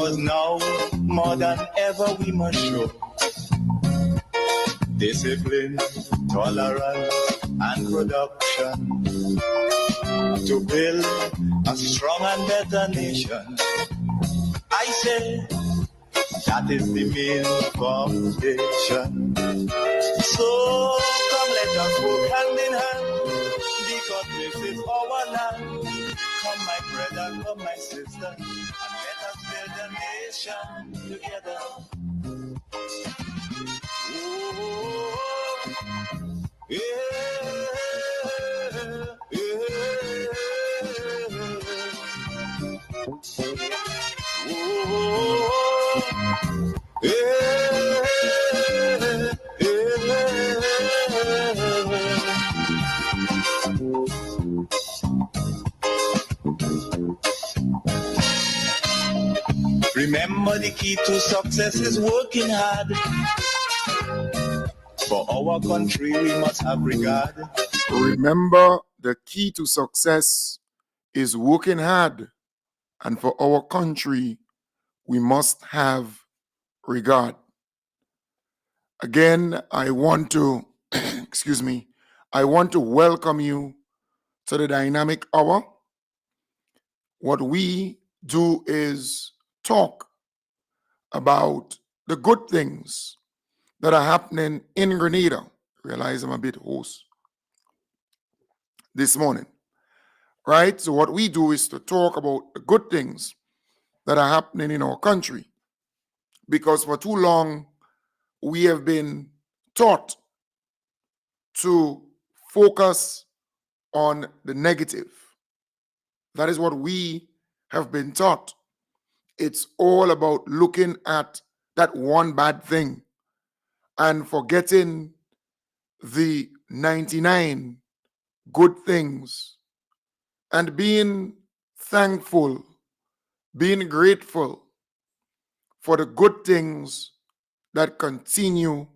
Because now, more than ever, we must show discipline, tolerance, and production to build a strong and better nation. I say that is the main foundation. So come, let us work hand in hand, because this is our land. Come, my brother, come, my sister, and let us build a nation together. Oh, yeah, yeah, oh, yeah, Remember, the key to success is working hard. For our country, we must have regard. Remember, the key to success is working hard. And for our country, we must have regard. Again, I want to, I want to welcome you to the Dynamic Hour. What we do is talk about the good things that are happening in Grenada. Realize I'm a bit hoarse this morning, right? So what we do is to talk about the good things that are happening in our country, because for too long we have been taught to focus on the negative. That is what we have been taught. It's all about looking at that one bad thing and forgetting the 99 good things and being thankful, being grateful for the good things that continue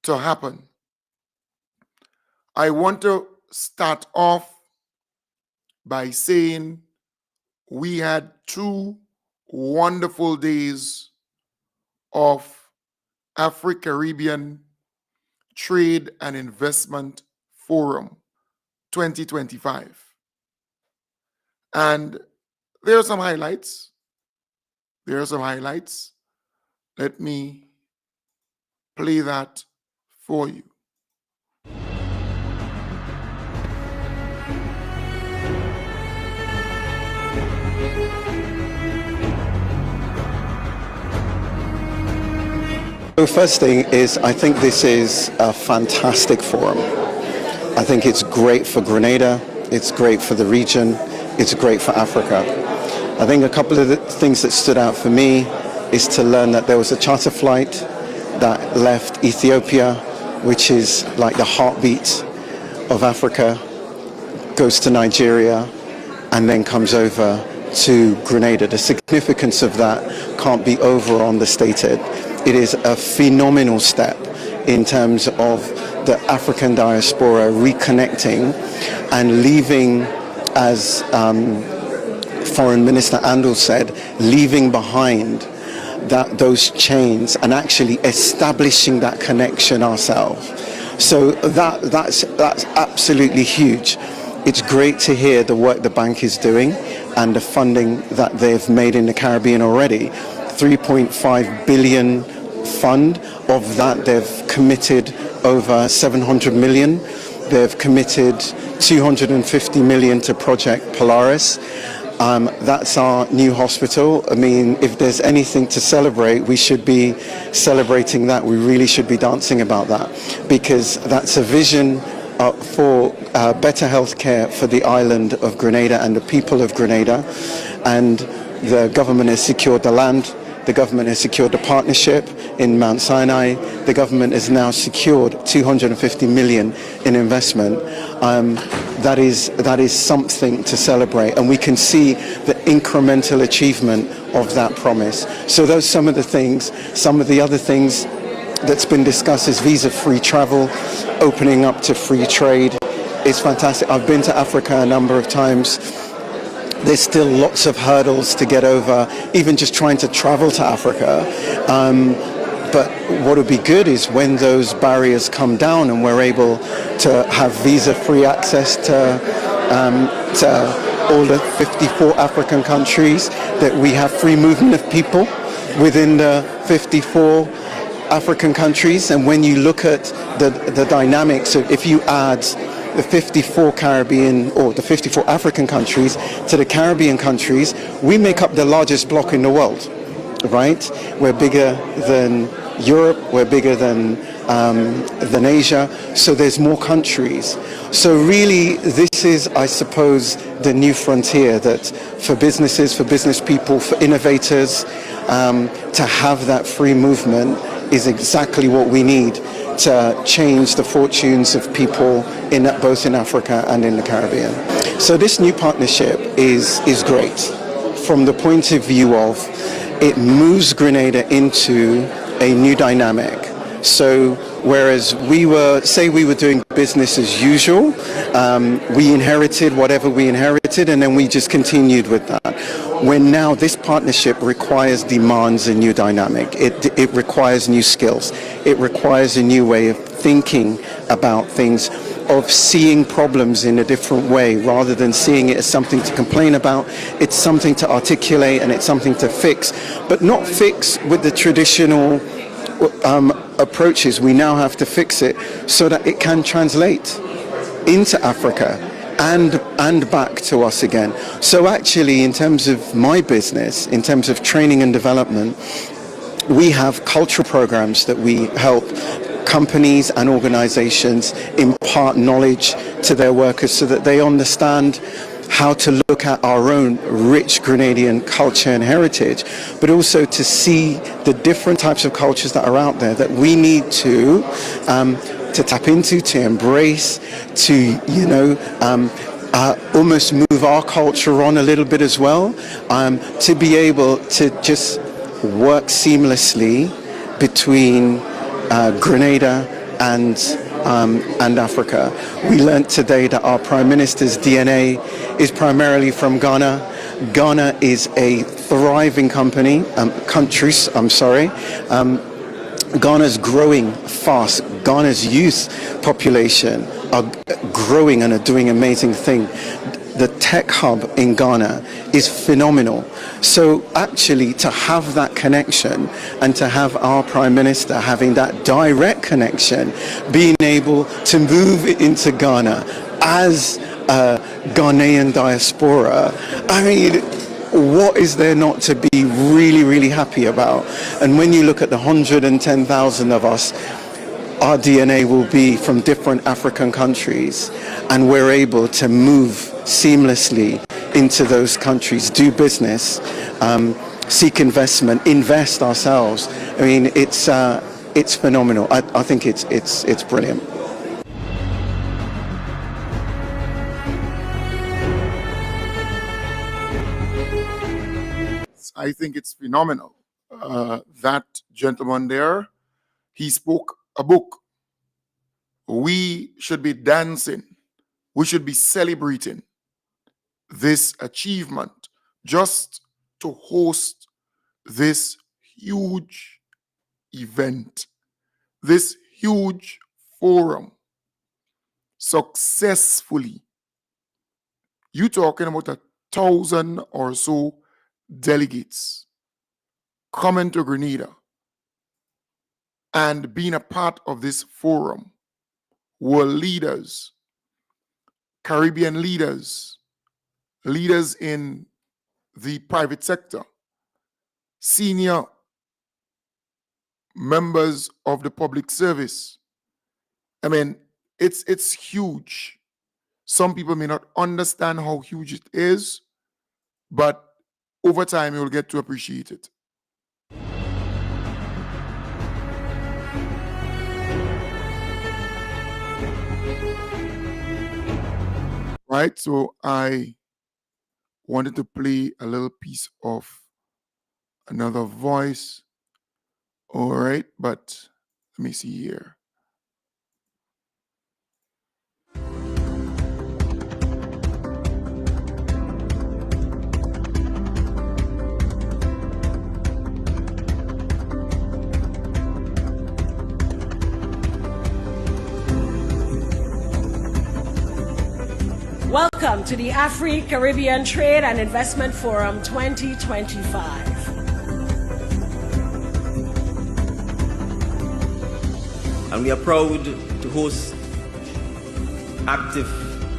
to happen. I want to start off by saying we had 2 wonderful days of Afro-Caribbean Trade and Investment Forum 2025. And there are some highlights. Let me play that for you. The first thing is, I think this is a fantastic forum. I think it's great for Grenada, it's great for the region, it's great for Africa. I think a couple of the things that stood out for me is to learn that there was a charter flight that left Ethiopia, which is like the heartbeat of Africa, goes to Nigeria, and then comes over to Grenada. The significance of that can't be over understated. It is a phenomenal step in terms of the African diaspora reconnecting and leaving, as Foreign Minister Andel said, leaving behind those chains and actually establishing that connection ourselves. So that's absolutely huge. It's great to hear the work the bank is doing and the funding that they've made in the Caribbean already. 3.5 billion fund. Of that, they've committed over 700 million. They've committed 250 million to Project Polaris. That's our new hospital. I mean, if there's anything to celebrate, we should be celebrating that. We really should be dancing about that, because that's a vision for better healthcare for the island of Grenada and the people of Grenada. And the government has secured the land. The government has secured a partnership in Mount Sinai. The government has now secured 250 million in investment. That is something to celebrate, and we can see the incremental achievement of that promise. So those are some of the things. Some of the other things that's been discussed is visa-free travel, opening up to free trade. It's fantastic. I've been to Africa a number of times. There's still lots of hurdles to get over, even just trying to travel to Africa. But what would be good is when those barriers come down and we're able to have visa-free access to all the 54 African countries, that we have free movement of people within the 54 African countries. And when you look at the dynamics of, if you add the 54 Caribbean or the 54 African countries to the Caribbean countries, we make up the largest bloc in the world, right? We're bigger than Europe, we're bigger than Asia, so there's more countries. So really, this is, I suppose, the new frontier, that for businesses, for business people, for innovators, to have that free movement is exactly what we need to change the fortunes of people in both in Africa and in the Caribbean. So this new partnership is great from the point of view of it moves Grenada into a new dynamic. So whereas we were doing business as usual, we inherited whatever we inherited, and then we just continued with that. When now this partnership demands a new dynamic. It requires new skills. It requires a new way of thinking about things, of seeing problems in a different way, rather than seeing it as something to complain about. It's something to articulate, and it's something to fix, but not fix with the traditional approaches. We now have to fix it so that it can translate into Africa and back to us again. So actually, in terms of my business, in terms of training and development, we have cultural programs that we help companies and organizations impart knowledge to their workers so that they understand how to look at our own rich Grenadian culture and heritage, but also to see the different types of cultures that are out there that we need to tap into, to embrace, to almost move our culture on a little bit as well, to be able to just work seamlessly between Grenada and Africa. We learned today that our Prime Minister's DNA is primarily from Ghana. Ghana is a thriving country. Ghana's growing fast. Ghana's youth population are growing and are doing amazing things. The tech hub in Ghana is phenomenal. So actually, to have that connection and to have our Prime Minister having that direct connection, being able to move into Ghana as a Ghanaian diaspora, I mean, what is there not to be really, really happy about? And when you look at the 110,000 of us, our DNA will be from different African countries, and we're able to move seamlessly into those countries, do business, seek investment, invest ourselves. I mean, it's phenomenal. I think it's brilliant. I think it's phenomenal. That gentleman there, he spoke a book. We should be dancing. We should be celebrating this achievement just to host this huge event, this huge forum successfully. You talking about 1,000 or so delegates coming to Grenada and being a part of this forum. World leaders, Caribbean leaders, leaders in the private sector, senior members of the public service. I mean, it's huge. Some people may not understand how huge it is, but over time you'll get to appreciate it. Right, so I wanted to play a little piece of another voice. All right, but let me see here. Welcome to the Afro-Caribbean Trade and Investment Forum 2025. And we are proud to host Active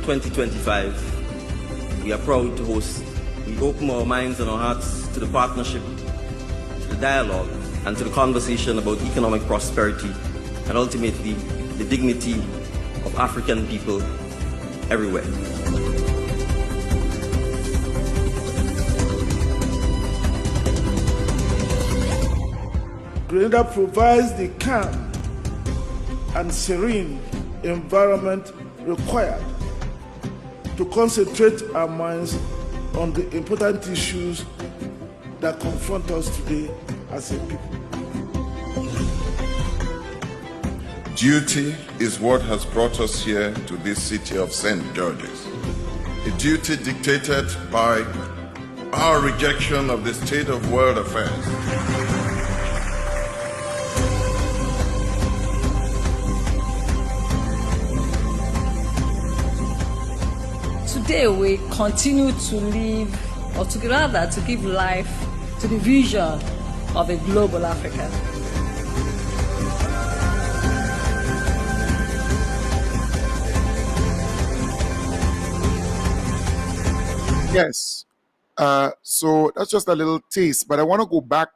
2025. We are proud to host. We open our minds and our hearts to the partnership, to the dialogue, and to the conversation about economic prosperity and ultimately the dignity of African people everywhere. Grenada provides the calm and serene environment required to concentrate our minds on the important issues that confront us today as a people. Duty is what has brought us here to this city of St. George's. A duty dictated by our rejection of the state of world affairs. Today we continue to live, or to rather to give life to the vision of a global Africa. Yes. So that's just a little taste, but I want to go back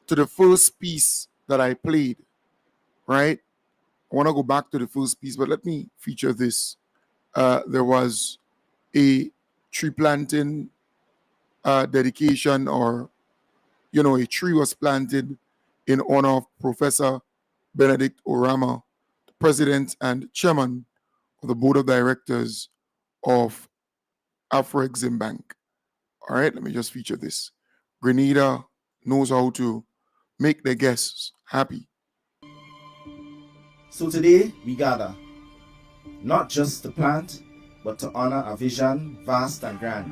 to the first piece that I played, right? I want to go back to the first piece, but let me feature this. There was a tree planting dedication, or, a tree was planted in honor of Professor Benedict Orama, the president and chairman of the board of directors of Afro-Exim Bank. All right, let me just feature this. Grenada knows how to make their guests happy. So today we gather, not just to plant, but to honor a vision vast and grand.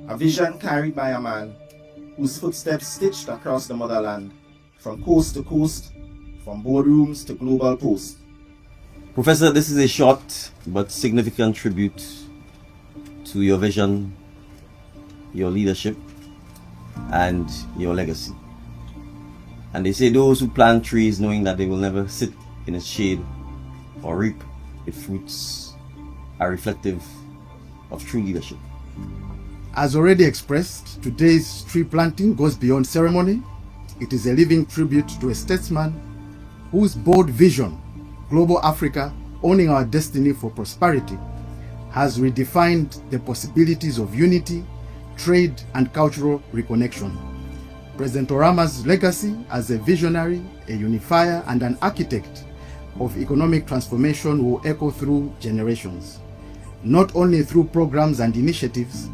A vision carried by a man whose footsteps stitched across the motherland, from coast to coast, from boardrooms to global posts. Professor, this is a short but significant tribute to your vision, your leadership, and your legacy. And they say those who plant trees knowing that they will never sit in its shade or reap its fruits are reflective of true leadership. As already expressed, today's tree planting goes beyond ceremony. It is a living tribute to a statesman whose bold vision, Global Africa, owning our destiny for prosperity, has redefined the possibilities of unity, trade, and cultural reconnection. President Orama's legacy as a visionary, a unifier, and an architect of economic transformation will echo through generations, not only through programs and initiatives,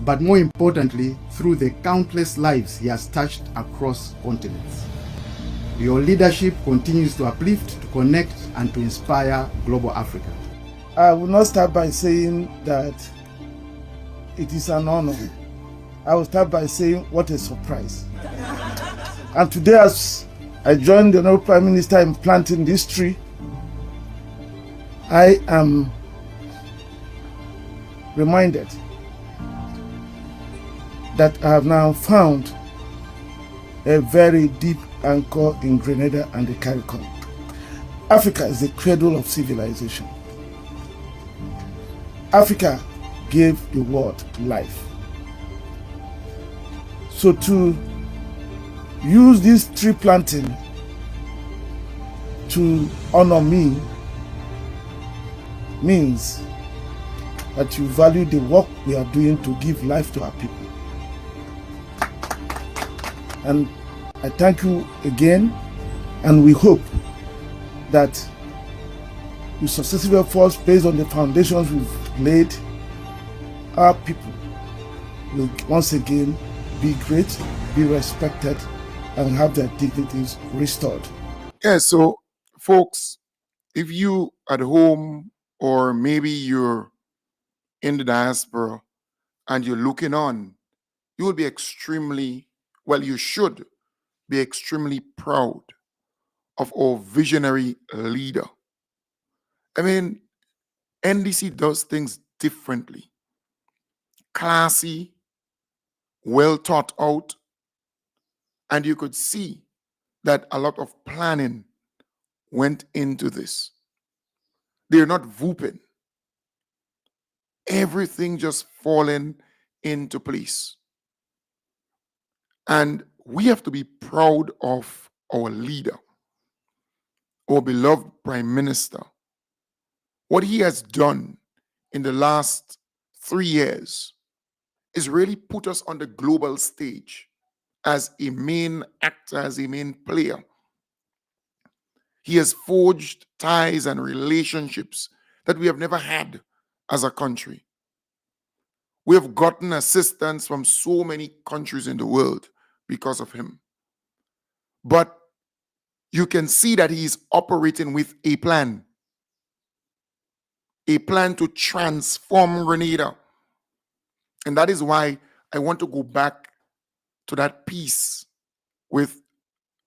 but more importantly, through the countless lives he has touched across continents. Your leadership continues to uplift, to connect, and to inspire global Africa. I will not start by saying that it is an honor. I will start by saying what a surprise. And today, as I joined the Honorable Prime Minister in planting this tree, I am reminded that I have now found a very deep anchor in Grenada and the CARICOM. Africa is the cradle of civilization. Africa gave the world life. So to use this tree planting to honor me means that you value the work we are doing to give life to our people. And I thank you again, and we hope that with successive efforts based on the foundations we've laid, our people will once again be great, be respected, and have their dignities restored. Yeah, so folks, if you at home, or maybe you're in the diaspora and you're looking on, you will be extremely, well, you should be extremely proud of our visionary leader. I mean, NDC does things differently. Classy, well thought out, and you could see that a lot of planning went into this. They're not whooping. Everything just falling into place. And we have to be proud of our leader, our beloved Prime Minister. What he has done in the last 3 years is really put us on the global stage as a main actor, as a main player. He has forged ties and relationships that we have never had as a country. We have gotten assistance from so many countries in the world because of him. But you can see that he's operating with a plan to transform Grenada. And that is why I want to go back to that piece with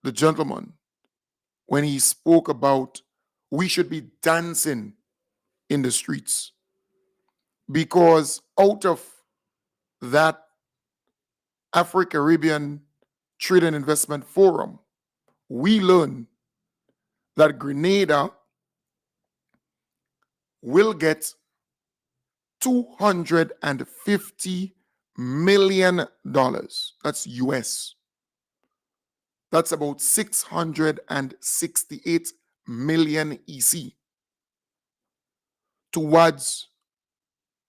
the gentleman when he spoke about we should be dancing in the streets. Because out of that Afro-Caribbean Trade and Investment Forum, we learned that Grenada will get $250 million. That's US. That's about 668 million EC towards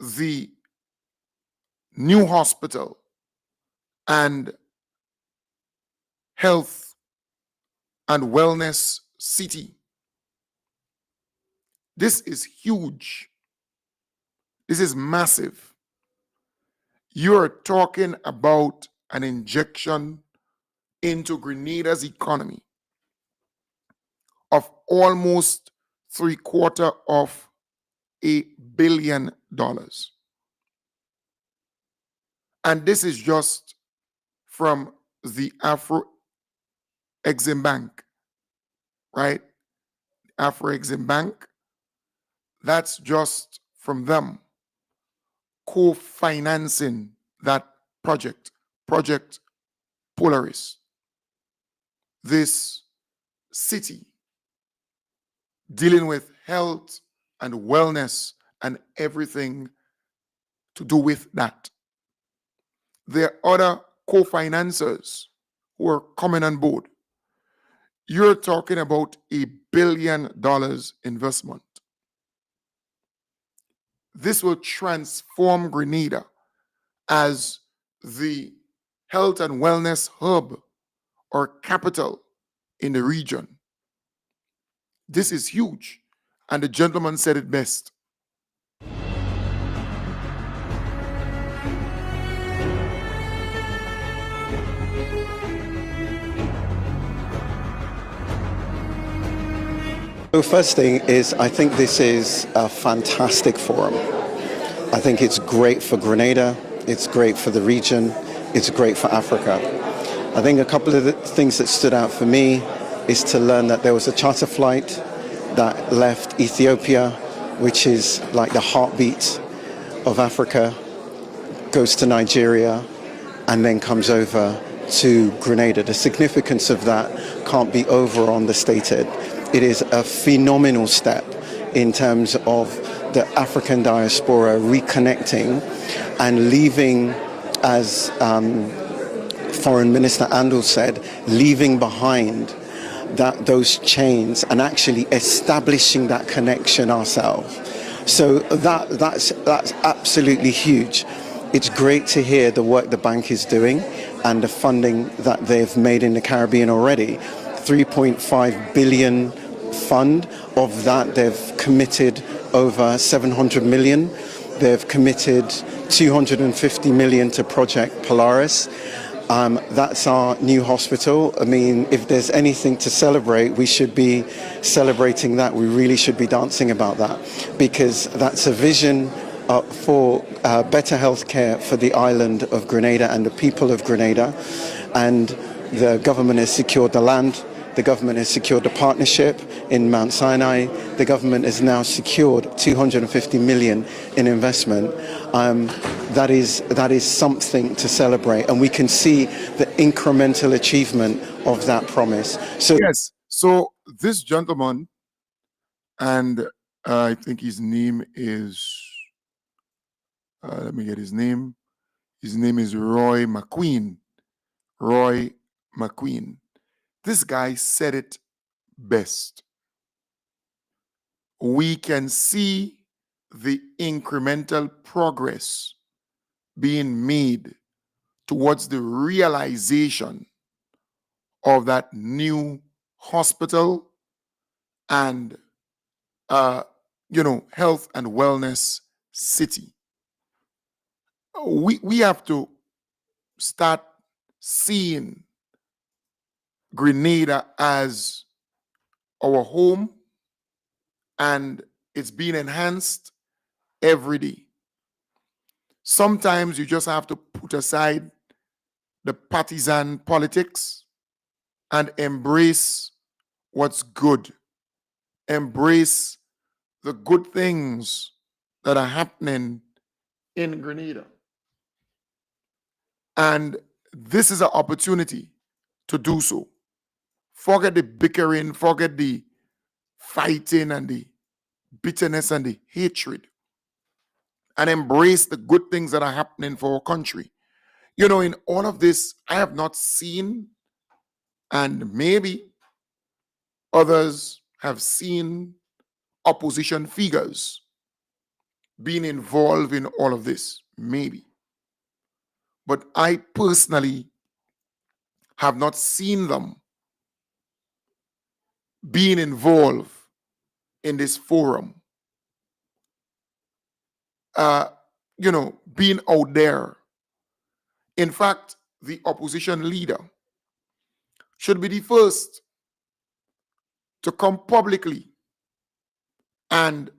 the new hospital and health and wellness city. This is huge. This is massive. You're talking about an injection into Grenada's economy of almost $750 million. And this is just from the Afro-Exim Bank, right? Afro-Exim Bank, that's just from them co-financing that project, Project Polaris. This city dealing with health and wellness and everything to do with that. There are other co-financers who are coming on board. You're talking about $1 billion investment. This will transform Grenada as the health and wellness hub or capital in the region. This is huge, and the gentleman said it best. So first thing is, I think this is a fantastic forum. I think it's great for Grenada, it's great for the region, it's great for Africa. I think a couple of the things that stood out for me is to learn that there was a charter flight that left Ethiopia, which is like the heartbeat of Africa, goes to Nigeria, and then comes over to Grenada. The significance of that can't be over understated. It is a phenomenal step in terms of the African diaspora reconnecting and leaving, as Foreign Minister Andel said, leaving behind those chains and actually establishing that connection ourselves. So that's absolutely huge. It's great to hear the work the bank is doing and the funding that they've made in the Caribbean already. 3.5 billion fund. Of that, they've committed over 700 million. They've committed 250 million to Project Polaris. That's our new hospital. I mean, if there's anything to celebrate, we should be celebrating that. We really should be dancing about that, because that's a vision for better healthcare for the island of Grenada and the people of Grenada. And the government has secured the land. The government has secured the partnership in Mount Sinai. The government has now secured 250 million in investment. That is something to celebrate, and we can see the incremental achievement of that promise. So yes, so this gentleman, and I think his name is, let me get his name. His name is Roy McQueen. Roy McQueen. This guy said it best. We can see the incremental progress being made towards the realization of that new hospital and health and wellness city. We have to start seeing Grenada as our home, and it's being enhanced every day. Sometimes you just have to put aside the partisan politics and embrace what's good. Embrace the good things that are happening in Grenada. And this is an opportunity to do so. Forget the bickering, forget the fighting and the bitterness and the hatred, and embrace the good things that are happening for our country. In all of this, I have not seen, and maybe others have seen, opposition figures being involved in all of this, maybe. But I personally have not seen them being involved in this forum. Being out there. In fact, the opposition leader should be the first to come publicly and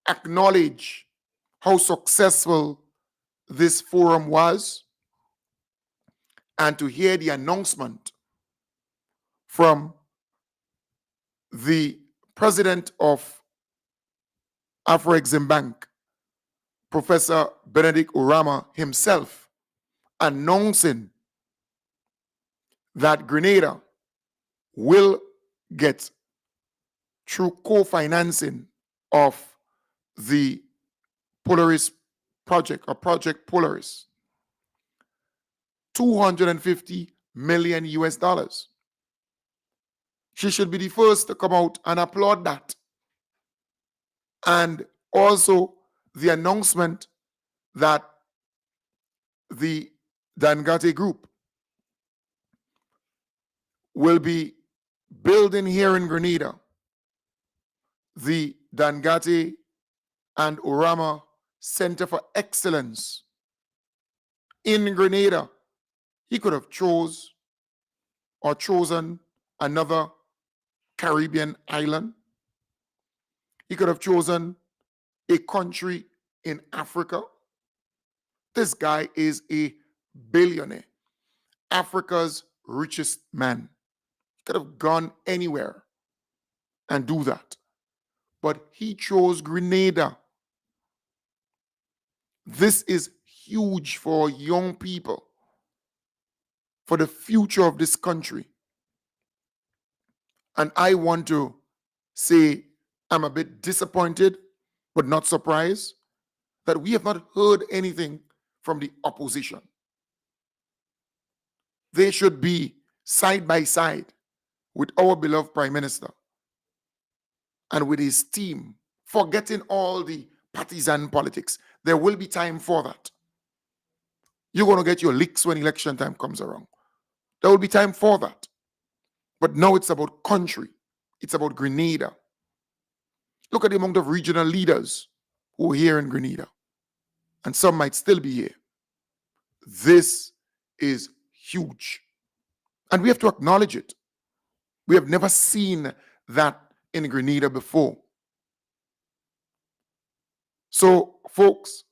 acknowledge how successful this forum was, and to hear the announcement from the president of Afro-Caribbean Bank, Professor Benedict Urama himself, announcing that Grenada will get, through co-financing of the Polaris project, or Project Polaris, $250 million US. She should be the first to come out and applaud that. And also the announcement that the Dangote Group will be building here in Grenada the Dangote and Urama Center for Excellence in Grenada. He could have chosen another Caribbean island. He could have chosen a country in Africa. This guy is a billionaire, Africa's richest man. He could have gone anywhere and do that. But he chose Grenada. This is huge for young people, for the future of this country. And I want to say I'm a bit disappointed, but not surprised, that we have not heard anything from the opposition. They should be side by side with our beloved Prime Minister and with his team, forgetting all the partisan politics. There will be time for that. You're going to get your licks when election time comes around. There will be time for that. But now it's about country. It's about Grenada. Look at the amount of regional leaders who are here in Grenada. And some might still be here. This is huge. And we have to acknowledge it. We have never seen that in Grenada before. So, folks,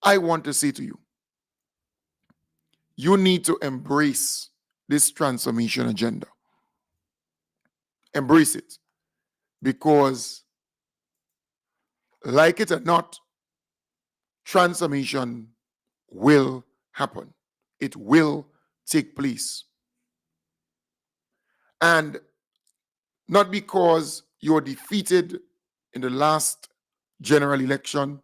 I want to say to you, you need to embrace this transformation agenda. embrace it, because, like it or not, transformation will happen. It will take place. And not because you're defeated in the last general election,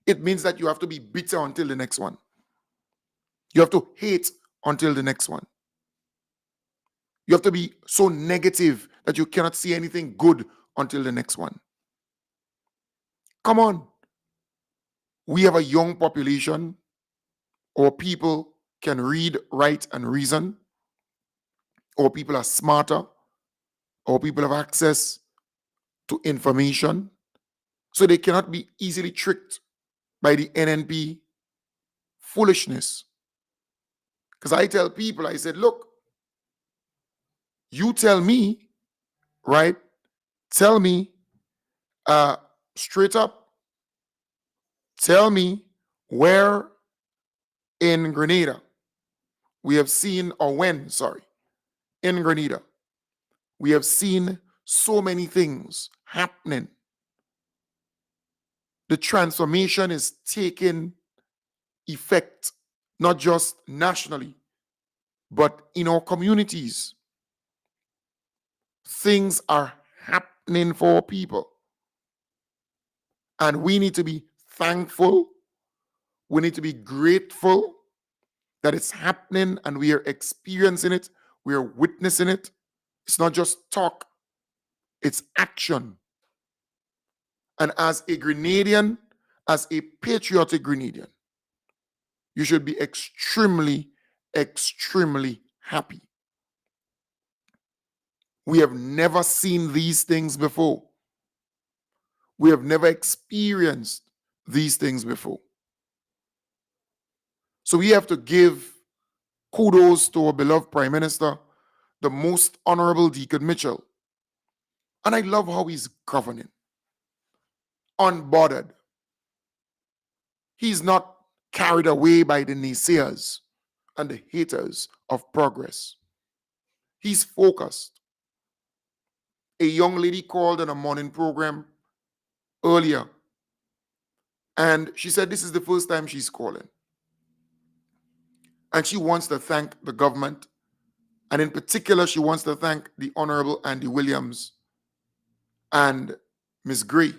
it means that you have to be bitter until the next one. You have to hate until the next one. You have to be so negative that you cannot see anything good until the next one. Come on. We have a young population. Our people can read, write, and reason. Our people are smarter. Our people have access to information. So they cannot be easily tricked by the NNP foolishness. Because I tell people, I said, look, you tell me, right? Tell me straight up, tell me where in Grenada we have seen, or when, sorry, in Grenada, we have seen so many things happening. The transformation is taking effect, not just nationally, but in our communities. Things are happening for people. And we need to be thankful. We need to be grateful that it's happening and we are experiencing it. We are witnessing it. It's not just talk, it's action. And as a Grenadian, as a patriotic Grenadian, you should be extremely, extremely happy. We have never seen these things before. We have never experienced these things before. So we have to give kudos to our beloved Prime Minister, the Most Honorable Deacon Mitchell. And I love how he's governing. Unbothered. He's not carried away by the naysayers and the haters of progress. He's focused. A young lady called on a morning program earlier, and she said this is the first time she's calling. And she wants to thank the government, and in particular, she wants to thank the Honorable Andy Williams and Miss Gray.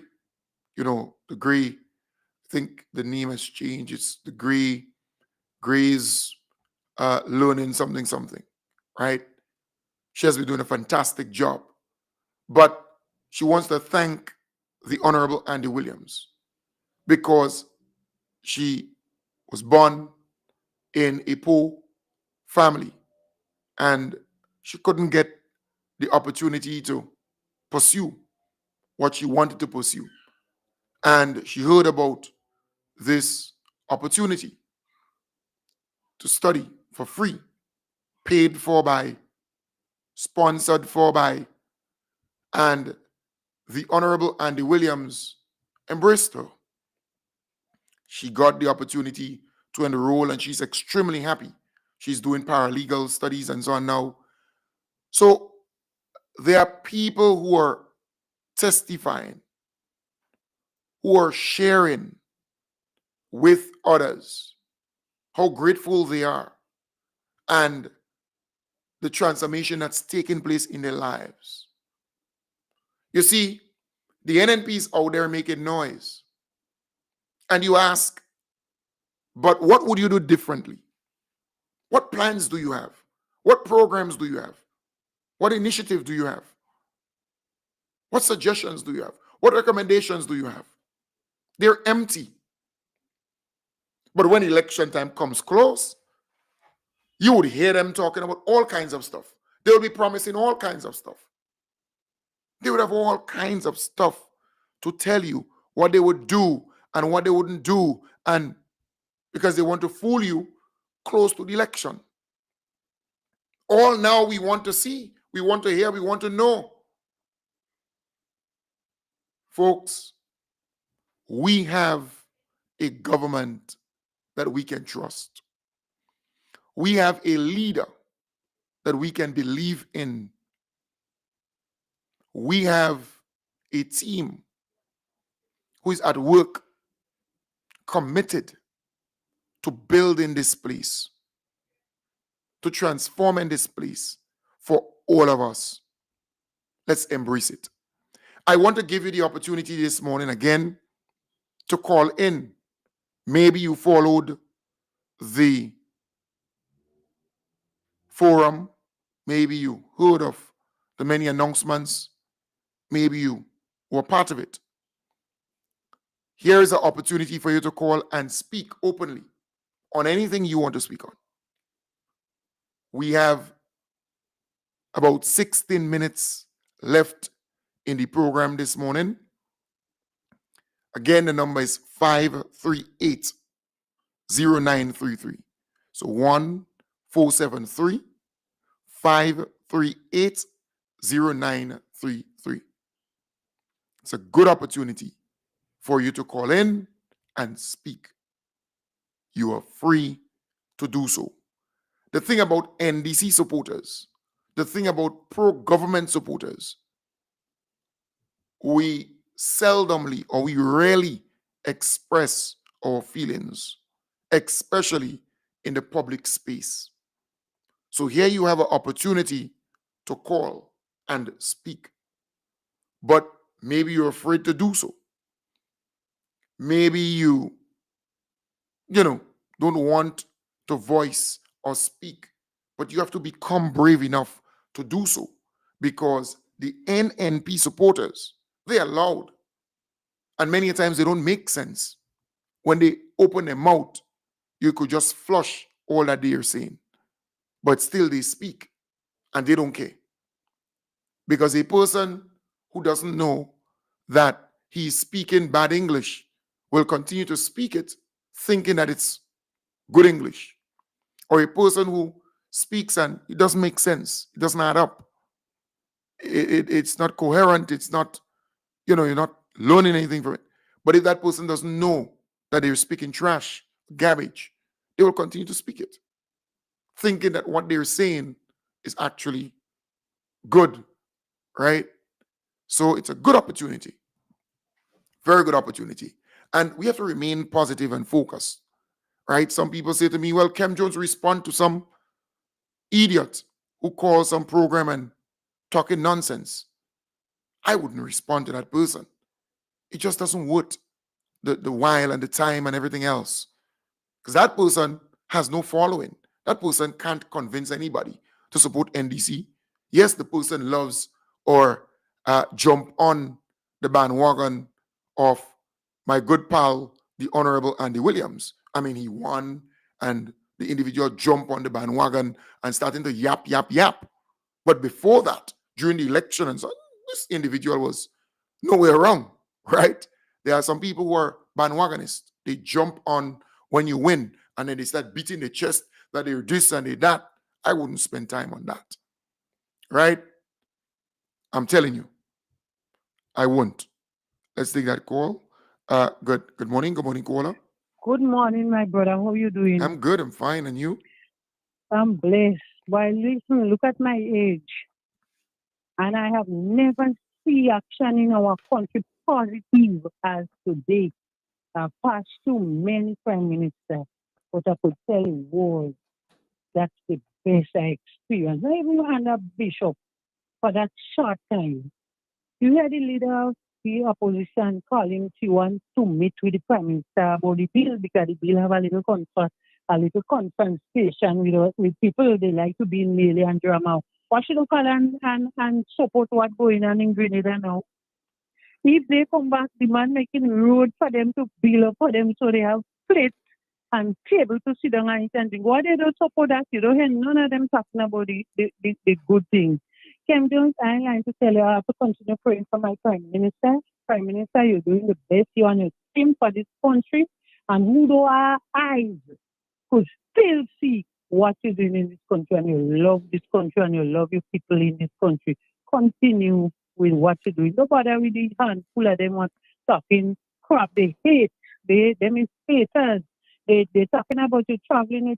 You know, the Gray, I think the name has changed. It's the Gray's learning something, right? She has been doing a fantastic job. But she wants to thank the Honorable Andy Williams because she was born in a poor family and she couldn't get the opportunity to pursue what she wanted to pursue. And she heard about this opportunity to study for free, paid for by, sponsored for by, and the Honorable Andy Williams embraced her. She got the opportunity to enroll and she's extremely happy. She's doing paralegal studies and so on now. So there are people who are testifying, who are sharing with others how grateful they are and the transformation that's taking place in their lives. You see, the NNP is out there making noise. And you ask, but what would you do differently? What plans do you have? What programs do you have? What initiative do you have? What suggestions do you have? What recommendations do you have? They're empty. But when election time comes close, you would hear them talking about all kinds of stuff. They will be promising all kinds of stuff. They would have all kinds of stuff to tell you what they would do and what they wouldn't do, and because they want to fool you close to the election. All now we want to see, we want to hear, we want to know. Folks, we have a government that we can trust. We have a leader that we can believe in. we have a team who is at work, committed to building this place, to transforming this place for all of us. Let's embrace it. I want to give you the opportunity this morning again to call in. Maybe you followed the forum. Maybe you heard of the many announcements. Maybe you were part of it. Here is an opportunity for you to call and speak openly on anything you want to speak on. We have about 16 minutes left in the program this morning. Again, the number is 538-0933. So 1-473-538-0933. It's a good opportunity for you to call in and speak. You are free to do so. The thing about NDC supporters, the thing about pro-government supporters, we seldomly or we rarely express our feelings, especially in the public space. So here you have an opportunity to call and speak, but maybe you're afraid to do so. Maybe you don't want to voice or speak, but you have to become brave enough to do so, because the NNP supporters, they are loud, and many times they don't make sense. When they open their mouth, you could just flush all that they are saying, but still they speak, and they don't care, because a person who doesn't know that he's speaking bad English will continue to speak it thinking that it's good English. Or a person who speaks and it doesn't make sense, it doesn't add up, it's not coherent, it's not, you're not learning anything from it. But if that person doesn't know that they're speaking trash, garbage, they will continue to speak it, thinking that what they're saying is actually good, right? So it's a good opportunity, very good opportunity. And we have to remain positive and focused, right? Some people say to me, well, Kem Jones respond to some idiot who calls some program and talking nonsense. I wouldn't respond to that person. It just doesn't worth the while and the time and everything else, because that person has no following. That person can't convince anybody to support NDC. Yes, the person loves or jump on the bandwagon of my good pal, the Honorable Andy Williams. I mean, he won, and the individual jumped on the bandwagon and starting to yap. But before that, during the election, and so this individual was nowhere wrong, right? There are some people who are bandwagonists. They jump on when you win, and then they start beating the chest that they're this and they're that. I wouldn't spend time on that, right? I'm telling you, I won't. Let's take that call. Good morning. Good morning, caller. Good morning, my brother. How are you doing? I'm good. I'm fine. And you? I'm blessed. But listen, look at my age. And I have never seen action in our country positive as today. I've passed through many prime ministers, but I could tell you, whoa, that's the best I experienced. Not even under Bishop for that short time. You hear the leader of the opposition calling T1 to meet with the prime minister about the bill, because the bill have a little conference station with people. They like to be in melee and drama. Why should they call and support what's going on in Grenada now? If they come back, the man making road for them to build up for them so they have plates and table to sit down and eat and drink. Why they don't support that? You don't hear none of them talking about the good things. Kem Jones, I'm going to tell you, I have to continue praying for my Prime Minister. Prime Minister, you're doing the best. You're on your team for this country. And who do our eyes could still see what you're doing in this country, and you love this country and you love your people in this country. Continue with what you're doing. Don't bother with the handful of them talking crap. They hate. Them is haters. They're talking about you traveling.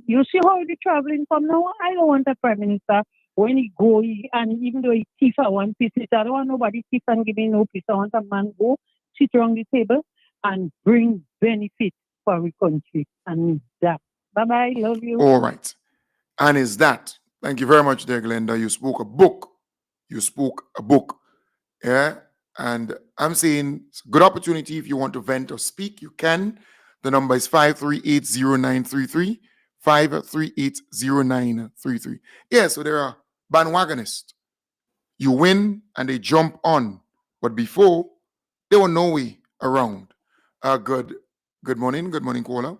You see how the traveling come now? I don't want a prime minister when he go, and even though he thief at one piece, I don't want nobody thief and give me no piece. I want a man go sit around the table and bring benefit for our country. And that. Bye-bye. Love you. All right. And is that, thank you very much, dear Glenda. You spoke a book. You spoke a book. Yeah. And I'm saying it's a good opportunity. If you want to vent or speak, you can. The number is 5380933. 5380933. Yeah, so there are bandwagonists. You win and they jump on. But before, there were no way around. Good morning. Good morning, caller.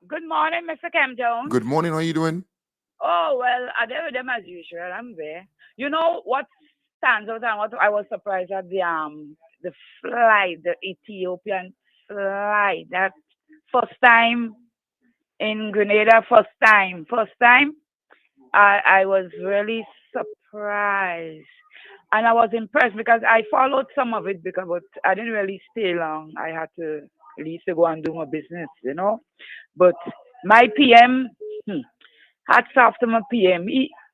Good morning, Mr. Cam Jones. Good morning. How are you doing? Oh, well, I deal with them as usual. I'm there. You know what stands out and what I was surprised at the flight, the Ethiopian flight. That first time in Grenada, first time. I was really surprised. And I was impressed because I followed some of it but I didn't really stay long. I had to leave to go and do my business, you know. But my PM, hats off to my PM.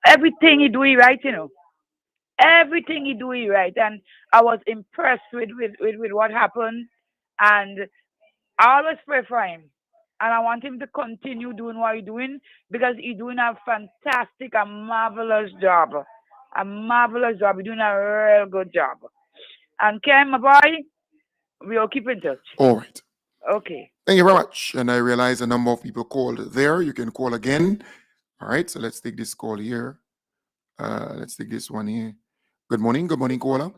Everything he do he right, you know. Everything he do he right. And I was impressed with what happened. And I always pray for him. And I want him to continue doing what he's doing because he's doing a fantastic, a marvelous job. A marvelous job. He's doing a real good job. And Ken, my boy, we'll keep in touch. All right. Okay. Thank you very much. And I realize a number of people called there. You can call again. All right. So let's take this call here. Let's take this one here. Good morning. Good morning, caller.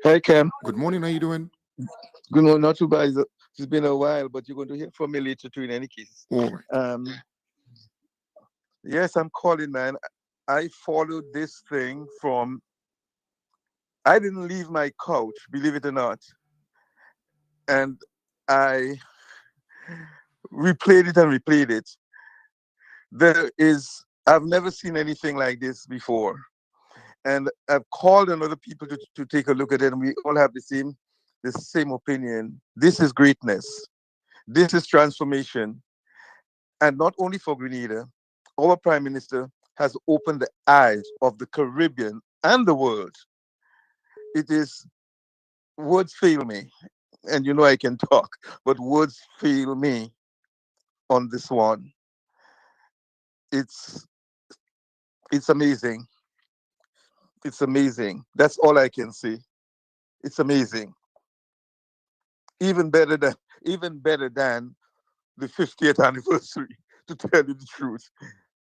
Hey, Cam. Good morning. How you doing? Good morning. Not too bad. It's been a while, but you're going to hear from me later too in any case. All right. Yes, I'm calling, man. I followed this thing I didn't leave my couch, believe it or not. And I replayed it. I've never seen anything like this before. And I've called on other people to take a look at it, and we all have the same opinion. This is greatness. This is transformation. And not only for Grenada, our Prime Minister has opened the eyes of the Caribbean and the world. Words fail me. And you know I can talk, but words fail me on this one. It's amazing. It's amazing. That's all I can say. It's amazing. Even better than the 50th anniversary, to tell you the truth.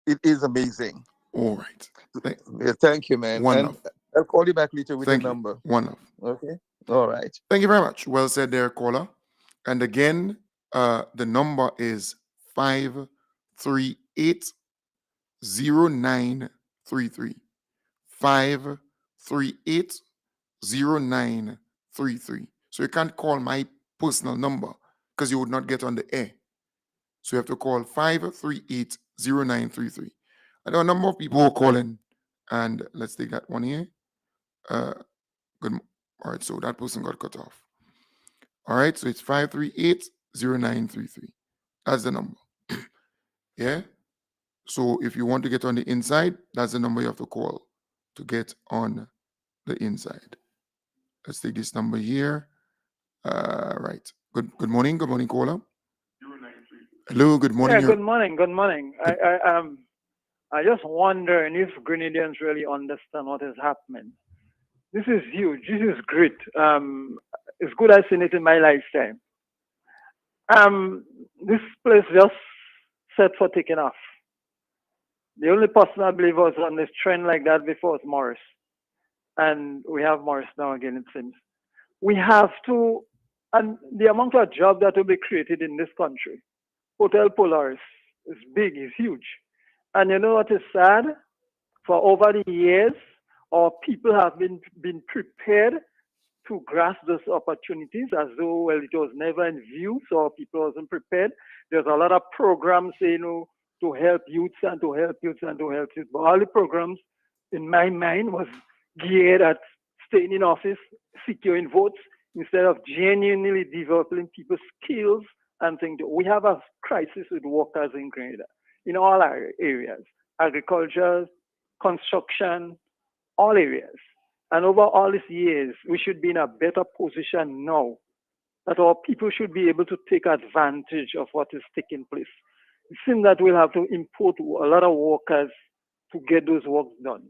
It is amazing. All right. Thank you, man. One and love. I'll call you back later with Thank the you. number. One love. Okay. All right. Thank you very much. Well said there, caller. And again, the number is 5380933. 5380933. So you can't call my personal number because you would not get on the air. So you have to call 5380933. I know a number of people who are calling, and let's take that one here. Good. All right, so that person got cut off. All right, so it's 5380933. That's the number. Yeah. So if you want to get on the inside, that's the number you have to call to get on the inside. Let's take this number here. Right. Good morning. Good morning, caller. Hello. Good morning. Yeah. Good morning. Good morning. I just wondering if Grenadians really understand what is happening. This is huge. This is great. It's good I've seen it in my lifetime. This place just set for taking off. The only person I believe was on this trend like that before was Morris. And we have Morris now again, it seems. We have to, and the amount of jobs that will be created in this country, Hotel Polaris is big, is huge. And you know what is sad? For over the years, our people have been prepared to grasp those opportunities as though, well, it was never in view, so our people wasn't prepared. There's a lot of programs, to help youths and to help youths and to help youth. But all the programs, in my mind, was geared at staying in office, securing votes, instead of genuinely developing people's skills and things. We have a crisis with workers in Grenada, in all our areas. agriculture, construction, all areas. And over all these years, we should be in a better position now that our people should be able to take advantage of what is taking place. It seems that we'll have to import a lot of workers to get those works done.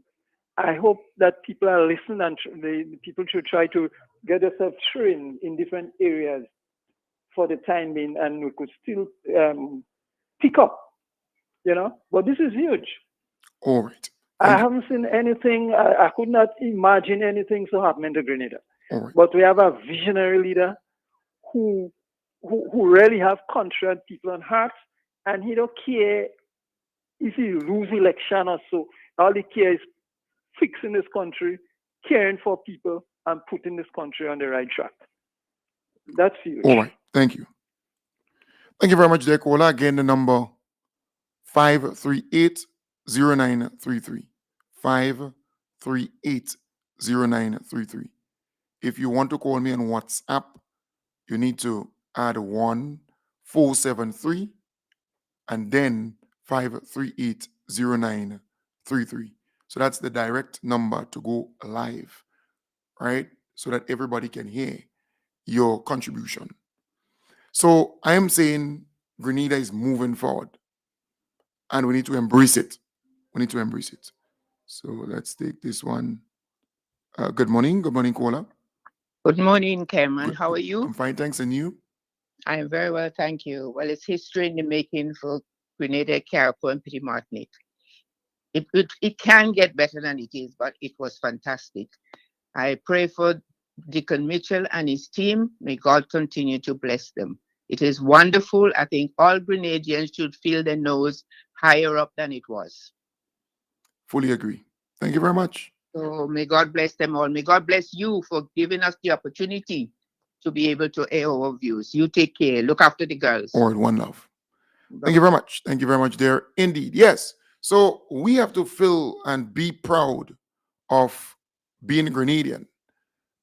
I hope that people are listening and the people should try to get themselves trained in different areas for the time being, and we could still pick up, But this is huge. All right. I haven't seen anything. I could not imagine anything so happening to Grenada. All right. But we have a visionary leader who really have country and people on heart, and he don't care if he lose election or so. All he cares is fixing this country, caring for people, and putting this country on the right track. That's huge. All right. Thank you. Thank you very much, dear caller. Again, the number 538-0933. 538-0933. If you want to call me on WhatsApp, you need to add 1473 and then 538-0933. So that's the direct number to go live, right? So that everybody can hear your contribution. So I am saying Grenada is moving forward and we need to embrace it. We need to embrace it. So let's take this one. Good morning. Good morning, caller. Good morning, Cameron. How are you? I'm fine, thanks. And you? I am very well, thank you. Well, it's history in the making for Grenada, Carriacou, and Petit Martinique. It can get better than it is, but it was fantastic. I pray for Deacon Mitchell and his team. May God continue to bless them. It is wonderful. I think all Grenadians should feel their nose higher up than it was. Fully agree. Thank you very much. So may God bless them all. May God bless you for giving us the opportunity to be able to air our views. You take care. Look after the girls. All right, one love. Thank you very much. Thank you very much there. Indeed. Yes. So we have to feel and be proud of being Grenadian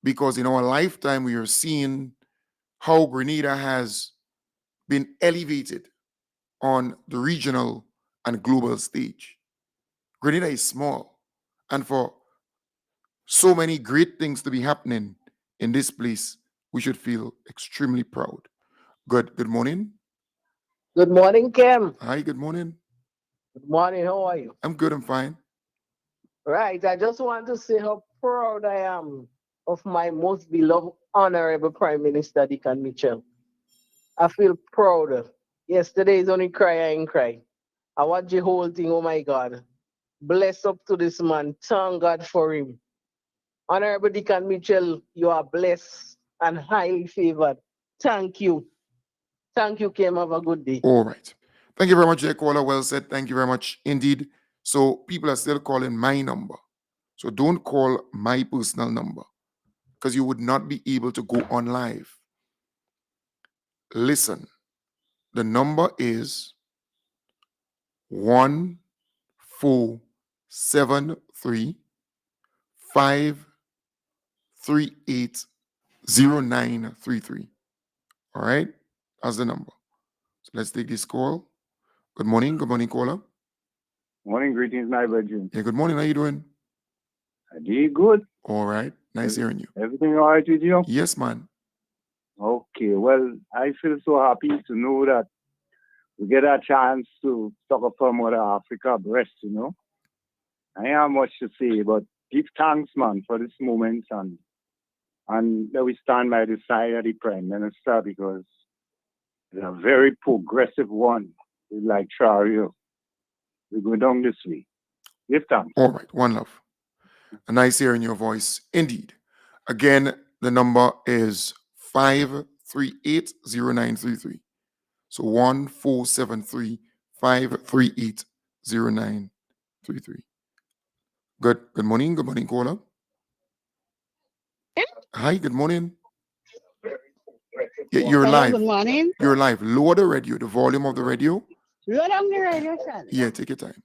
because in our lifetime, we are seeing how Grenada has been elevated on the regional and global stage. Grenada is small, and for so many great things to be happening in this place, we should feel extremely proud. Good morning. Good morning, Kim. Hi, good morning. Good morning, how are you? I'm good, I'm fine. Right, I just want to say how proud I am of my most beloved Honorable Prime Minister, Deacon Mitchell. I feel proud. Yesterday is only cry, I ain't cry. I watch the whole thing, oh my God. Bless up to this man, thank God for him. Honorable Deacon Mitchell, you are blessed and highly favored. Thank you. Thank you, Kim. Have a good day. All right. Thank you very much, caller. Well said. Thank you very much indeed. So people are still calling my number. So don't call my personal number because you would not be able to go on live. Listen, the number is 1473 538 0933. All right, that's the number. So let's take this call. Good morning, caller. Morning, greetings, my virgin. Yeah, good morning. How you doing? I did good. All right, nice hearing you. Everything all right with you? Yes, man. Okay, well, I feel so happy to know that we get a chance to talk about Mother Africa breast, you know. I have much to say, but give thanks, man, for this moment and that we stand by the side of the Prime Minister because he's a very progressive one, like Chario. We go down this way. Give thanks. All right, one love. A nice hearing your voice. Indeed. Again, the number is 538-0933. So 1473-538-0933. Good morning, caller. Hi, good morning. Yeah, you're Hello, live. good morning. You're live. Lower the radio, the volume of the radio. Lower down the radio, son. Yeah, take your time.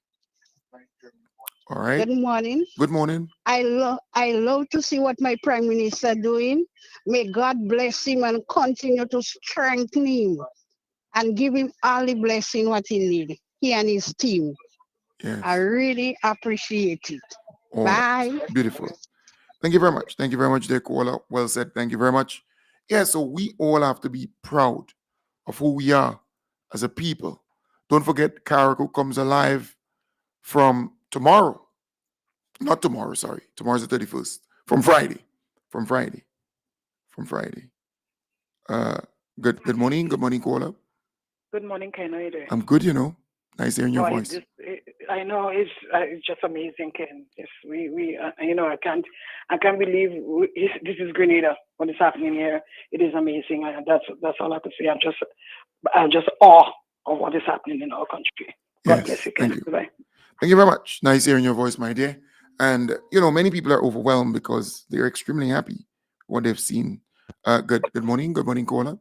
All right. Good morning. Good morning. I love to see what my Prime Minister doing. May God bless him and continue to strengthen him and give him all the blessing what he need. He and his team. Yes. I really appreciate it. All Bye. right. Beautiful. Thank you very much. Thank you very much, dear caller. Well said. Thank you very much. Yeah, so we all have to be proud of who we are as a people. Don't forget, Carriacou comes alive from tomorrow. Not tomorrow, sorry. Tomorrow's the 31st. From Friday. From Friday. From Friday. Good morning. Good morning, caller. Good morning, Ken. How are you doing? I'm good, you know. Nice hearing your voice. I know it's just amazing, Ken. Yes, we you know, I can't believe this is Grenada. What is happening here? It is amazing. That's all I have to say. I'm just awe of what is happening in our country. God bless you, Ken. Thank you. Bye. Thank you very much. Nice hearing your voice, my dear. And you know, many people are overwhelmed because they're extremely happy what they've seen. Good morning, caller.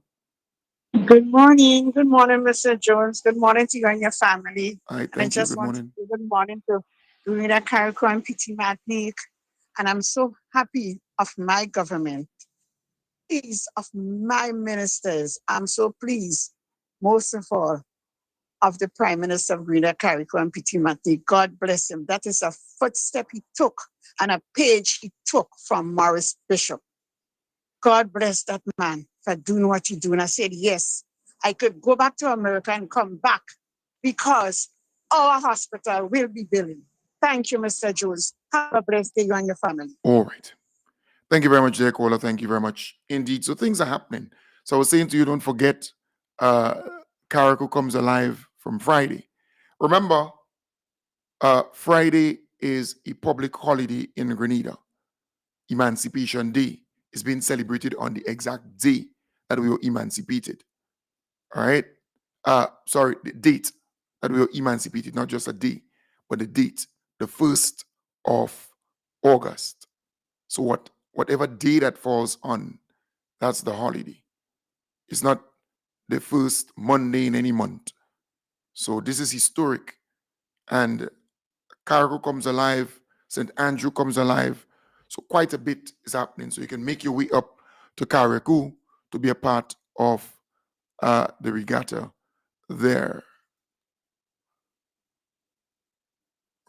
Good morning, Mr. Jones. Good morning to you and your family. All right, And I thank you. just Good want morning. to say good morning to Rita Carriacou and Petit Martinique. And I'm so happy of my government, pleased of my ministers. I'm so pleased, most of all, of the Prime Minister of Rita Carriacou and Petit Martinique. God bless him. That is a footstep he took and a page he took from Maurice Bishop. God bless that man for doing what he do. And I said, yes, I could go back to America and come back because our hospital will be billing. Thank you, Mr. Jones. Have a blessed day, you and your family. All right. Thank you very much, dear caller. Thank you very much indeed. So things are happening. So I was saying to you, don't forget, Carriacou comes alive from Friday. Remember, Friday is a public holiday in Grenada. Emancipation Day is being celebrated on the exact day that we were emancipated. All right. Sorry, the date that we were emancipated, not just a day, but the date, the 1st of August. So whatever day that falls on, that's the holiday. It's not the first Monday in any month. So this is historic. And Carriacou comes alive, St. Andrew comes alive. So quite a bit is happening. So you can make your way up to Carriacou to be a part of the regatta there.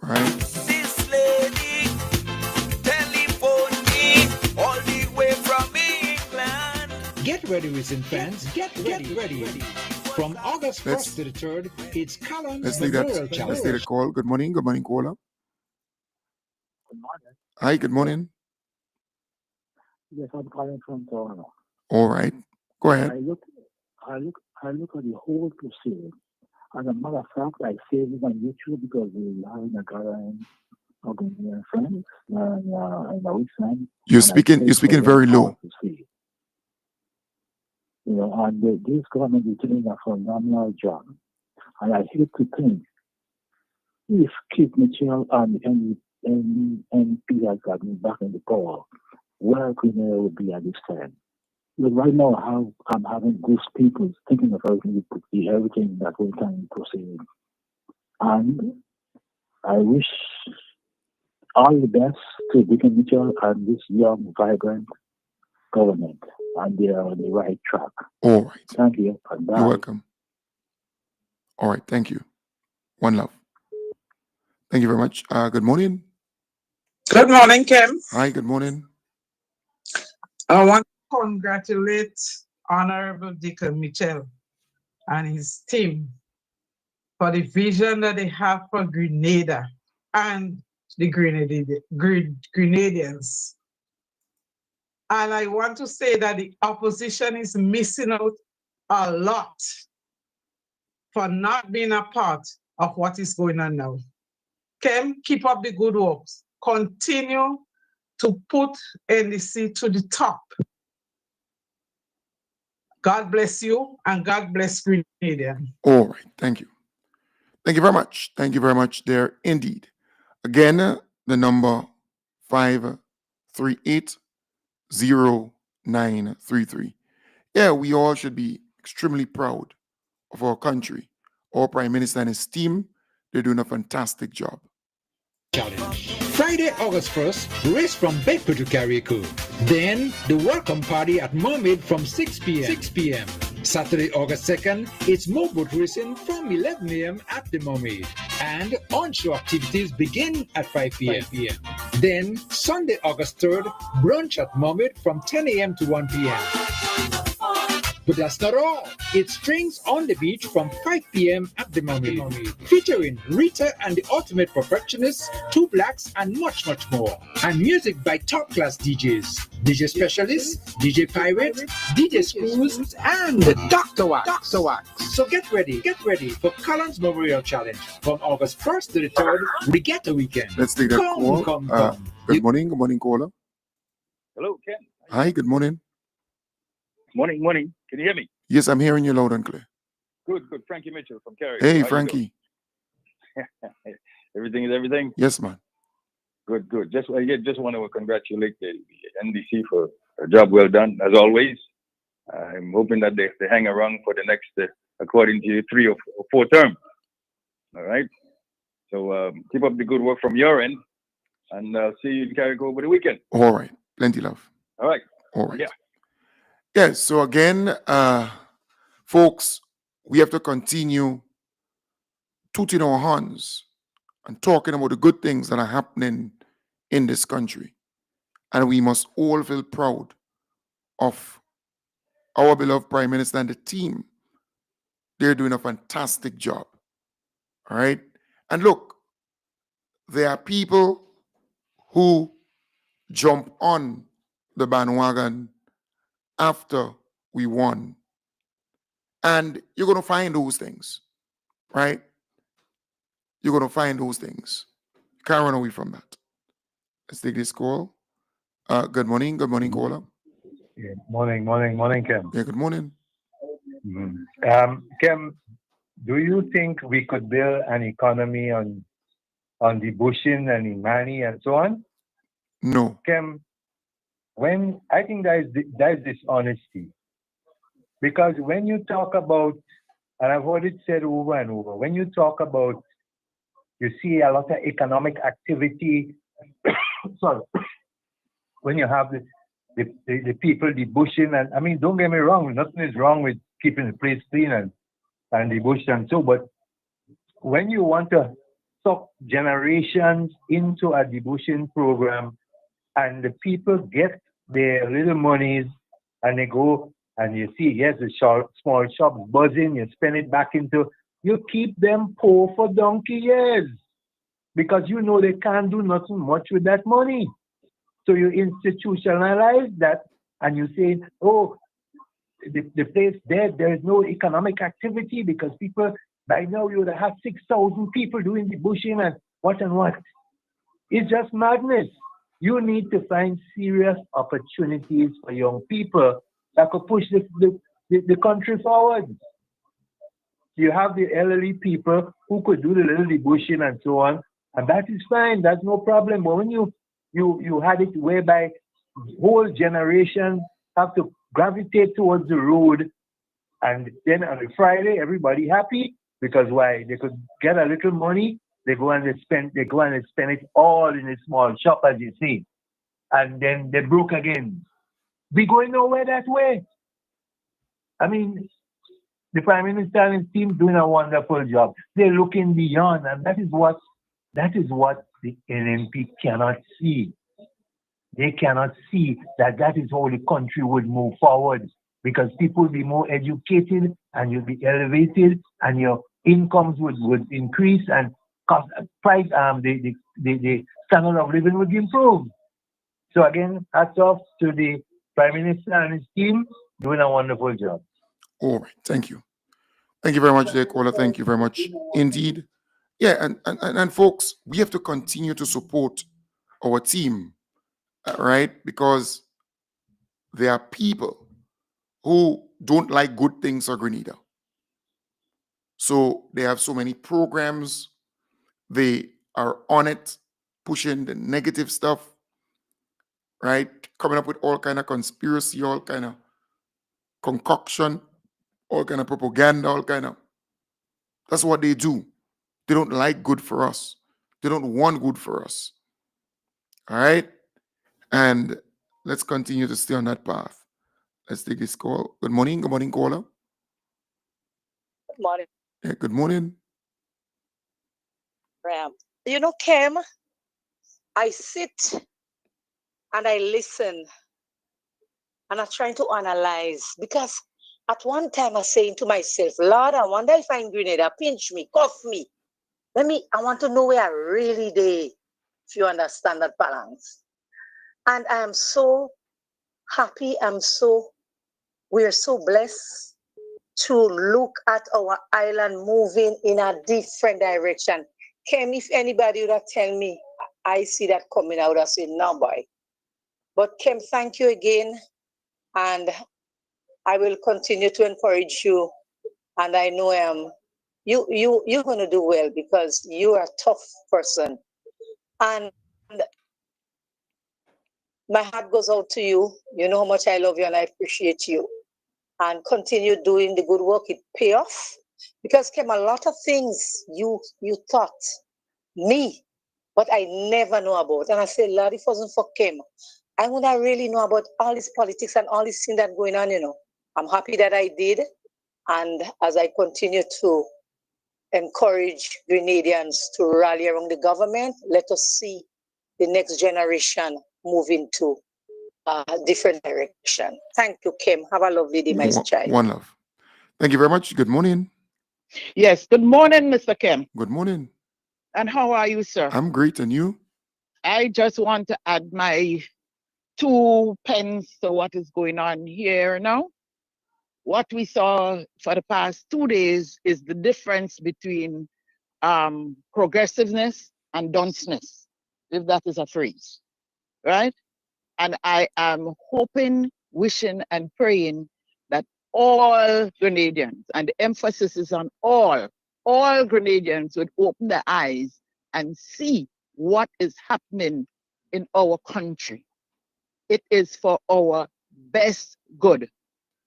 Right? This lady telephoned me all the way from England. Get ready, recent fans. Get ready. From August 1st to the 3rd, it's Callum's Let's take Memorial that. Challenge. Let's take a call. Good morning, caller. Good morning. Hi, good morning. Yes, I'm calling from Toronto. All right. Go ahead. I look at the whole proceeding. As a matter of fact, I saved it on YouTube because we have a gathering of friends and a weekend. You're speaking very low. You know, and this government is doing a phenomenal job. And I hate to think if Keith Mitchell and MP has gotten back in the power, where Grenada would be at this time. But right now, I'm having goose people thinking of everything that we can proceed. And I wish all the best to Deacon Mitchell and this young, vibrant government. And they are on the right track. All right. Thank you. And bye. You're welcome. All right. Thank you. One love. Thank you very much. Good morning. Good morning, Kim. Hi, good morning. I want to congratulate Honorable Deacon Mitchell and his team for the vision that they have for Grenada and the Grenadians. And I want to say that the opposition is missing out a lot for not being a part of what is going on now. Kim, keep up the good work. Continue to put NDC to the top. God bless you and God bless Grenada. All right. Thank you. Thank you very much. Thank you very much there indeed. Again, the number 538-0933. Yeah, we all should be extremely proud of our country. Our Prime Minister and his team, they're doing a fantastic job. Challenge. Friday, August 1st, race from Bedford to Carriacou. Then, the welcome party at Mermaid from 6 p.m. Saturday, August 2nd, it's motorboat racing from 11 a.m. at the Mermaid. And on-show activities begin at 5 p.m. Then, Sunday, August 3rd, brunch at Mermaid from 10 a.m. to 1 p.m. But that's not all. It's Strings on the Beach from 5 p.m. at the Mermaid, featuring Rita and the Ultimate Perfectionists, Two Blacks, and much, much more. And music by top-class DJs. DJ Specialist, DJ Pirate, DJ Screws, and Dr. Wax. So get ready for Collins Memorial Challenge from August 1st to the 3rd, Regatta Weekend. Let's take that call. Come. Good morning, caller. Hello, Ken. Hi, good morning. Morning. Can you hear me? Yes, I'm hearing you loud and clear. Good. Frankie Mitchell from Cary. Hey, How you Frankie. doing? Everything is everything? Yes, man. Good. Just want to congratulate the NDC for a job well done, as always. I'm hoping that they hang around for the next, according to you, 3 or 4 terms. All right? So keep up the good work from your end, and see you in Carrick over the weekend. All right. Plenty love. All right. All right. Yeah. Yes, so again, folks, we have to continue tooting our horns and talking about the good things that are happening in this country. And we must all feel proud of our beloved Prime Minister and the team. They're doing a fantastic job. All right? And look, there are people who jump on the bandwagon after we won. And you're going to find those things, right? You're going to find those things. Can't run away from that. Let's take this call. Good morning, caller. Yeah, morning, Kem. Yeah, good morning. Kem, do you think we could build an economy on the bushing and Imani and so on? No. Kem, when I think that is dishonesty. Because when you talk about, and I've heard it said over and over, when you talk about, you see a lot of economic activity, sorry, when you have the people, the bushing, and I mean, don't get me wrong, nothing is wrong with keeping the place clean and the bush and so, but when you want to suck generations into a debushing program and the people get their little monies and they go and you see, yes, the small shops buzzing, you spend it back into, you keep them poor for donkey years because you know they can't do nothing much with that money. So you institutionalize that and you say, oh, the place there is no economic activity because people, by now you would have 6,000 people doing the bushing and what. It's just madness. You need to find serious opportunities for young people that could push the country forward. You have the elderly people who could do the little bushing and so on, and that is fine, that's no problem. But when you had it whereby whole generations have to gravitate towards the road, and then on a Friday everybody happy because why? They could get a little money, they go and spend it all in a small shop, as you see, and then they broke again. We going nowhere that way. I mean, the Prime Minister and his team doing a wonderful job. They're looking beyond, and that is what the NMP cannot see. They cannot see that is how the country would move forward because people will be more educated and you'll be elevated and your incomes would increase and the standard of living would improve. So again, hats off to the Prime Minister and his team doing a wonderful job. All right, thank you. Thank you very much, dear caller. Thank you very much indeed. Yeah, and folks, we have to continue to support our team, right? Because there are people who don't like good things for Grenada. So they have so many programs. They are on it, pushing the negative stuff, right? Coming up with all kind of conspiracy, all kind of concoction, all kind of propaganda, all kind of. That's what they do. They don't like good for us. They don't want good for us. All right? And let's continue to stay on that path. Let's take this call. Good morning, caller. Good morning. Yeah, good morning. You know, Kim, I sit and I listen and I'm trying to analyze because at one time I was saying to myself, Lord, I wonder if I'm Grenada, pinch me, cuff me. I want to know where I really dey, if you understand that balance. And I am so happy, we're so blessed to look at our island moving in a different direction. Kim, if anybody would have tell me, I see that coming, I would have said, no, boy. But Kim, thank you again. And I will continue to encourage you. And I know you're going to do well because you are a tough person. And my heart goes out to you. You know how much I love you and I appreciate you. And continue doing the good work. It pay off. Because Kim, a lot of things you taught me, but I never know about. And I said, Lord, if it wasn't for Kim, I would not really know about all this politics and all these things that going on, you know. I'm happy that I did. And as I continue to encourage Grenadians to rally around the government, let us see the next generation move into a different direction. Thank you, Kim. Have a lovely day, my child. One love. Thank you very much. Good morning. Yes, good morning, Mr. Kim. Good morning. And how are you, sir? I'm great, and you? I just want to add my 2 pence to what is going on here now. What we saw for the past 2 days is the difference between progressiveness and dunceness, if that is a phrase, right? And I am hoping, wishing, and praying that all Grenadians, and the emphasis is on all Grenadians would open their eyes and see what is happening in our country. It is for our best good.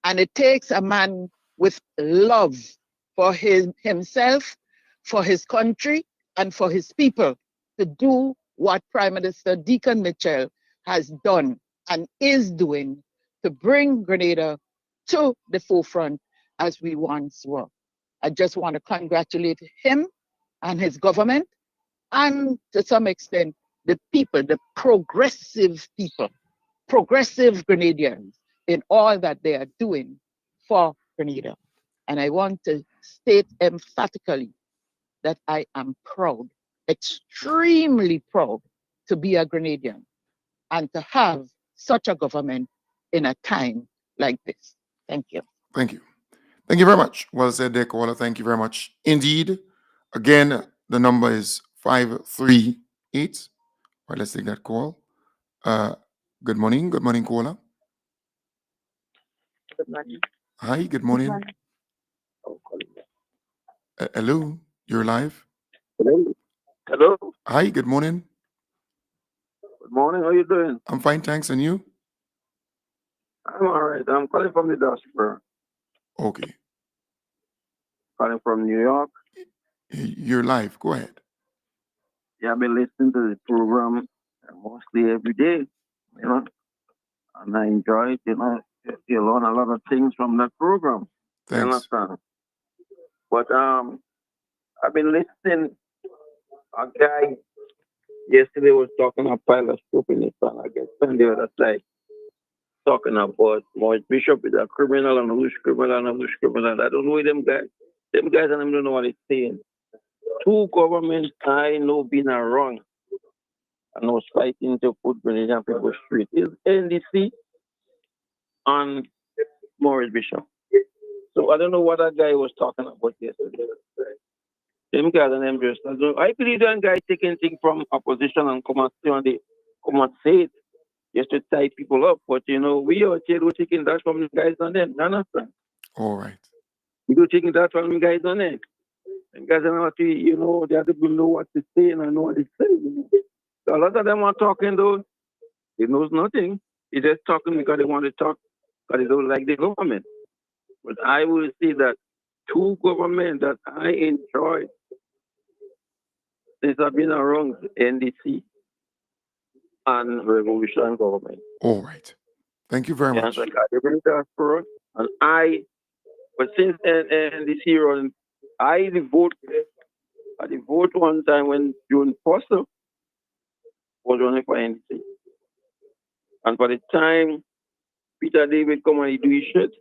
And it takes a man with love for himself, for his country, and for his people to do what Prime Minister Deacon Mitchell has done and is doing to bring Grenada to the forefront as we once were. I just want to congratulate him and his government, and to some extent, the people, the progressive people, progressive Grenadians in all that they are doing for Grenada. And I want to state emphatically that I am proud, extremely proud to be a Grenadian and to have such a government in a time like this. Thank you. Thank you. Thank you very much. Well said there, caller. Thank you very much. Indeed, again, the number is 538. All right, let's take that call. Good morning. Good morning, caller. Good morning. Hi, good morning. Hello, you're live. Hello. Hello. Hi, good morning. Good morning. How you doing? I'm fine, thanks. And you? I'm all right. I'm calling from the diaspora. Okay. Calling from New York. You're live. Go ahead. Yeah, I've been listening to the program mostly every day, you know, and I enjoy it, you know. You learn a lot of things from that program. Thanks. You understand? But I've been listening. A guy yesterday was talking a pile of stupidness, and I guess on the other side talking about Morris Bishop is a criminal and who's criminal and who's criminal. I don't know them guys. Them guys and them don't know what they're saying. 2 governments I know been wrong and was fighting to put Grenadian people straight. Is NDC and Morris Bishop. So I don't know what that guy was talking about yesterday. Them guys and them just I believe that guy taking things from opposition and come and say it just to tie people up. But you know, we are taking that from the guys on them. You understand? All right. We do taking that from the guys on them. And guys are not, you know, the other people know what to say and I know what to say. You know? So a lot of them are talking though. They knows nothing. They just talking because they want to talk because they don't like the government. But I will say that 2 governments that I enjoy since I've been around NDC and Revolution government. All right. Thank you very much. And but since NDC run, I vote At the vote one time when June Foster was running for NC. And by the time Peter David come and he do his shit,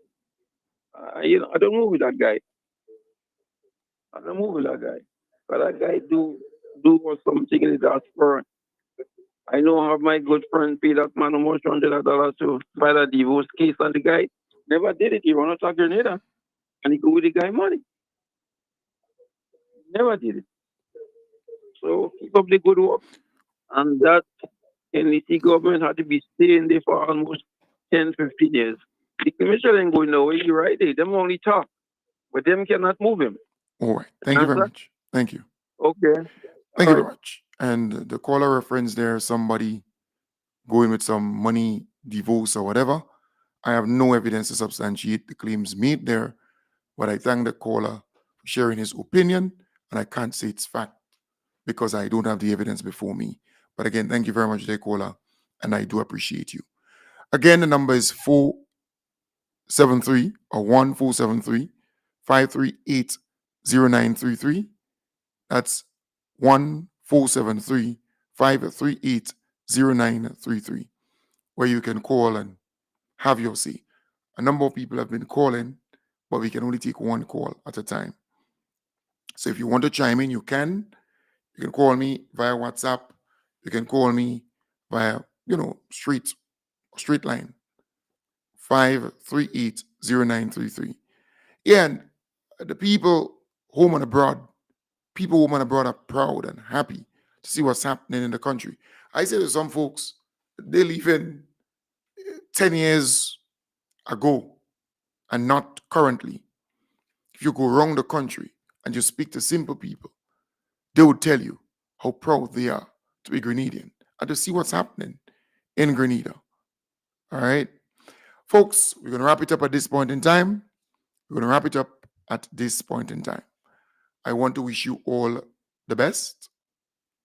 I don't move with that guy. I don't move with that guy. But that guy do something in the diaspora. I know how my good friend paid that man almost $100 to file a divorce case, and the guy never did it. He run out of Grenada and he go with the guy money. Never did it. So keep up the good work. And that NDC government had to be staying there for almost 10, 15 years. The commission ain't going nowhere. You're right there. Them only talk, but them cannot move him. All right. Thank you very much. Thank you. Okay. Thank you very much. And the caller reference there, somebody going with some money, divorce or whatever. I have no evidence to substantiate the claims made there, but I thank the caller for sharing his opinion, and I can't say it's fact because I don't have the evidence before me. But again, thank you very much, dear caller, and I do appreciate you. Again, the number is 473 or 1473 538 0933. That's 1473 538 0933, where you can call and have your say. A number of people have been calling, but we can only take one call at a time. So if you want to chime in, you can. You can call me via WhatsApp. You can call me via, street line 538 0933. Yeah, and the people home and abroad, are proud and happy to see what's happening in the country. I say to some folks, they live in 10 years ago and not currently. If you go around the country and you speak to simple people, they would tell you how proud they are to be Grenadian and to see what's happening in Grenada. All right. Folks, we're going to wrap it up at this point in time. I want to wish you all the best.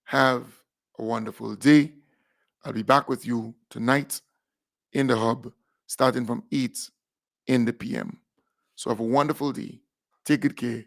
Have a wonderful day. I'll be back with you tonight in the hub, starting from 8 in the PM. So have a wonderful day. Take good care